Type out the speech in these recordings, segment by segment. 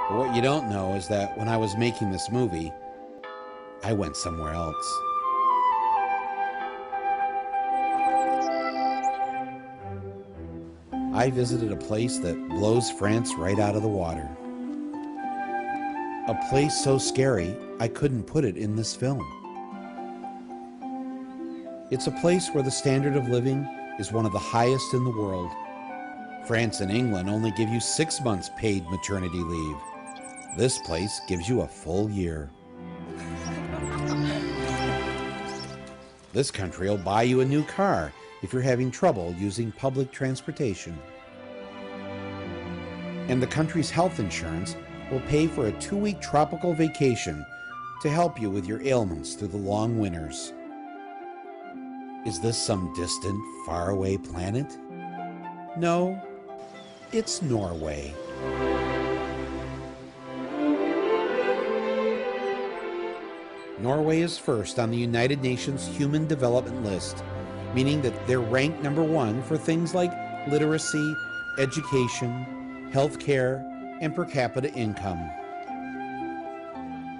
But what you don't know is that when I was making this movie, I went somewhere else. I visited a place that blows France right out of the water. A place so scary, I couldn't put it in this film. It's a place where the standard of living is one of the highest in the world. France and England only give you 6 months paid maternity leave. This place gives you a full year. This country will buy you a new car if you're having trouble using public transportation. And the country's health insurance will pay for a 2-week tropical vacation to help you with your ailments through the long winters. Is this some distant, faraway planet? No, it's Norway. Norway is first on the United Nations Human Development List, meaning that they're ranked #1 for things like literacy, education, healthcare, and per capita income.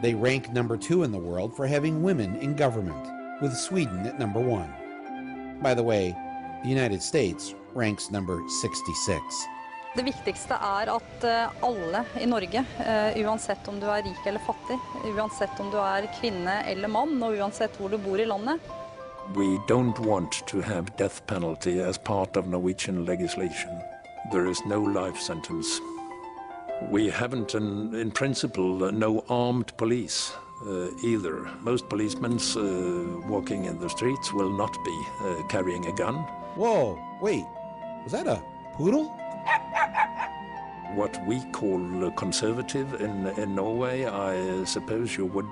They rank #2 in the world for having women in government, with Sweden at #1. By the way, the United States ranks number 66. Det viktigste at alle I Norge, uansett om du rik eller fattig, uansett om du kvinne eller mann, og uansett hvor du bor I landet. We don't want to have death penalty as part of Norwegian legislation. There is no life sentence. We haven't, in principle, no armed police either. Most policemen walking in the streets will not be carrying a gun. Whoa, wait, was that a poodle? What we call conservative in Norway, I suppose you would,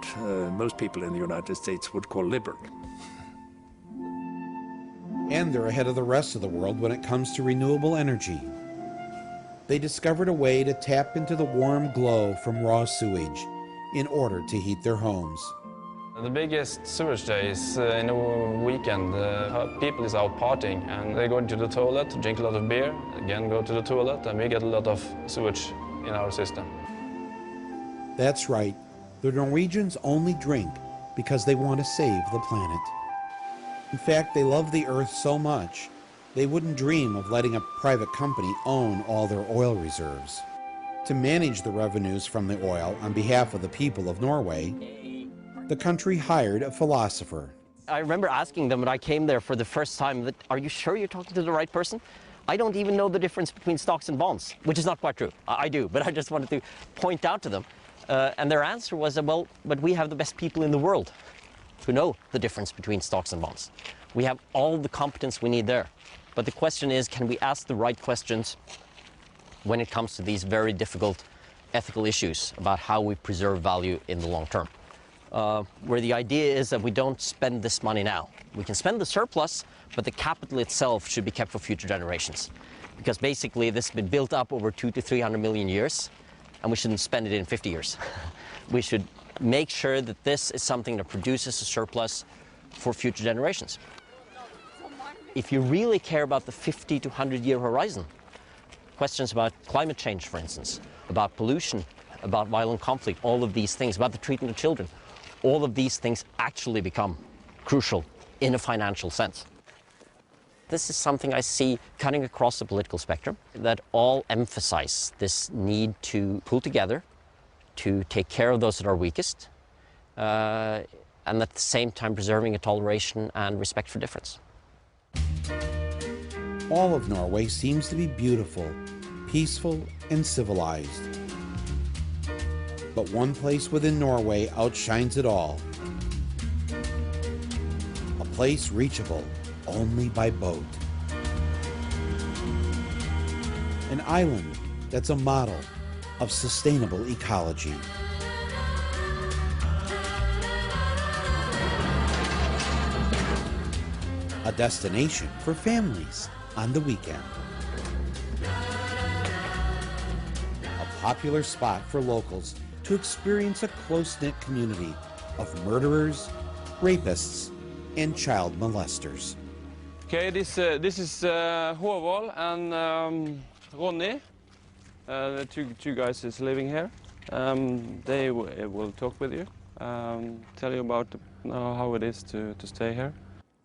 most people in the United States would call liberal. And they're ahead of the rest of the world when it comes to renewable energy. They discovered a way to tap into the warm glow from raw sewage in order to heat their homes. The biggest sewage day is in a weekend. People is out partying and they go into the toilet, drink a lot of beer, again go to the toilet, and we get a lot of sewage in our system. That's right. The Norwegians only drink because they want to save the planet. In fact, they love the earth so much, they wouldn't dream of letting a private company own all their oil reserves. To manage the revenues from the oil on behalf of the people of Norway, the country hired a philosopher. I remember asking them when I came there for the first time, that, are you sure you're talking to the right person? I don't even know the difference between stocks and bonds, which is not quite true. I do, but I just wanted to point out to them. And their answer was, well, but we have the best people in the world who know the difference between stocks and bonds. We have all the competence we need there. But the question is, can we ask the right questions when it comes to these very difficult ethical issues about how we preserve value in the long term? Where the idea is that we don't spend this money now. We can spend the surplus, but the capital itself should be kept for future generations. Because basically this has been built up over 200 to 300 million years, and we shouldn't spend it in 50 years. We should make sure that this is something that produces a surplus for future generations. If you really care about the 50 to 100-year horizon, questions about climate change, for instance, about pollution, about violent conflict, all of these things, about the treatment of children, all of these things actually become crucial in a financial sense. This is something I see cutting across the political spectrum, that all emphasize this need to pull together, to take care of those that are weakest, and at the same time preserving a toleration and respect for difference. All of Norway seems to be beautiful, peaceful, and civilized. But one place within Norway outshines it all. A place reachable only by boat. An island that's a model of sustainable ecology. A destination for families on the weekend. A popular spot for locals to experience a close-knit community of murderers, rapists, and child molesters. Okay, this is Håvald and Ronny. The two guys is living here. They will talk with you, tell you about how it is to stay here.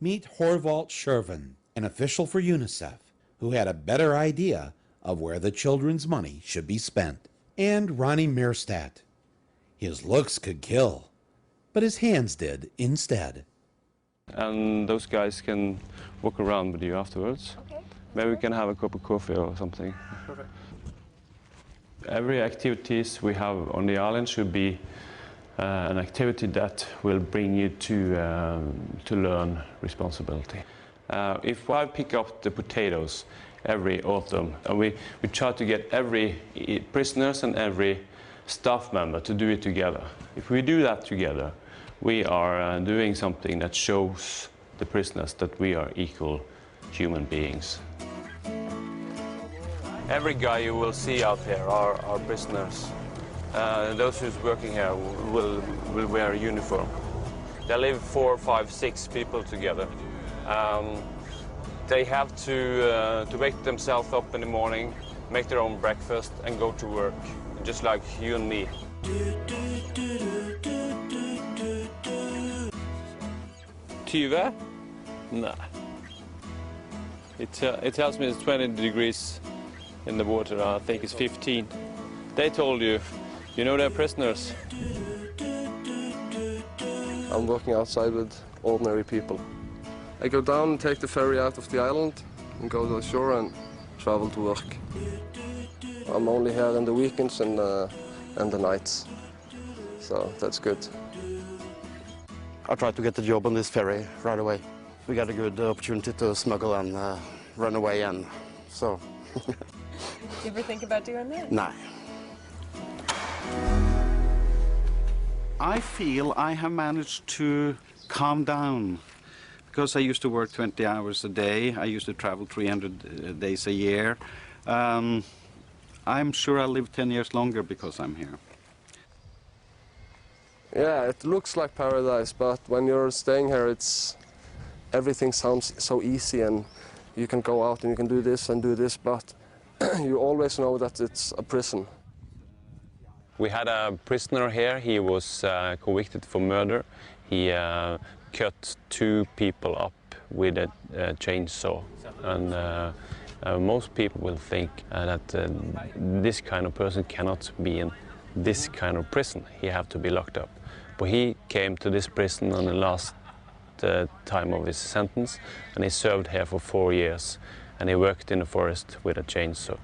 Meet Horvald Scherven, an official for UNICEF, who had a better idea of where the children's money should be spent. And Ronnie Meerstadt. His looks could kill, but his hands did instead. And those guys can walk around with you afterwards. Okay. Maybe we can have a cup of coffee or something. Perfect. Every activities we have on the island should be an activity that will bring you to learn responsibility. If I pick up the potatoes every autumn, and we try to get every prisoners and every staff member to do it together. If we do that together, we are doing something that shows the prisoners that we are equal human beings. Every guy you will see out here are prisoners. Those who's working here will wear a uniform. They live 4, 5, 6 people together. They have to wake themselves up in the morning, make their own breakfast and go to work, just like you and me. Tyve? Nah. It tells me it's 20 degrees in the water. I think it's 15. They told you, you know they're prisoners. I'm working outside with ordinary people. I go down and take the ferry out of the island and go to the shore and travel to work. I'm only here on the weekends and the nights, so that's good. I tried to get the job on this ferry right away. We got a good opportunity to smuggle and run away, and so. Did you ever think about doing that? No. I feel I have managed to calm down because I used to work 20 hours a day. I used to travel 300 days a year. I'm sure I'll live 10 years longer because I'm here. Yeah, it looks like paradise, but when you're staying here, everything sounds so easy, and you can go out and you can do this, but you always know that it's a prison. We had a prisoner here. He was convicted for murder. He cut 2 people up with a chainsaw, and most people will think that this kind of person cannot be in this kind of prison. He have to be locked up. But he came to this prison on the last time of his sentence, and he served here for 4 years, and he worked in the forest with a chainsaw.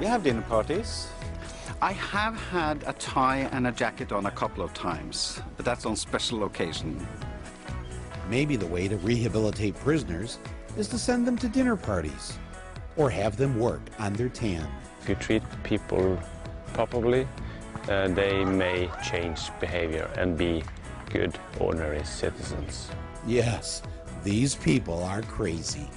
We have dinner parties. I have had a tie and a jacket on a couple of times, but that's on special occasion. Maybe the way to rehabilitate prisoners is to send them to dinner parties or have them work on their tan. If you treat people properly, they may change behavior and be good, ordinary citizens. Yes, these people are crazy.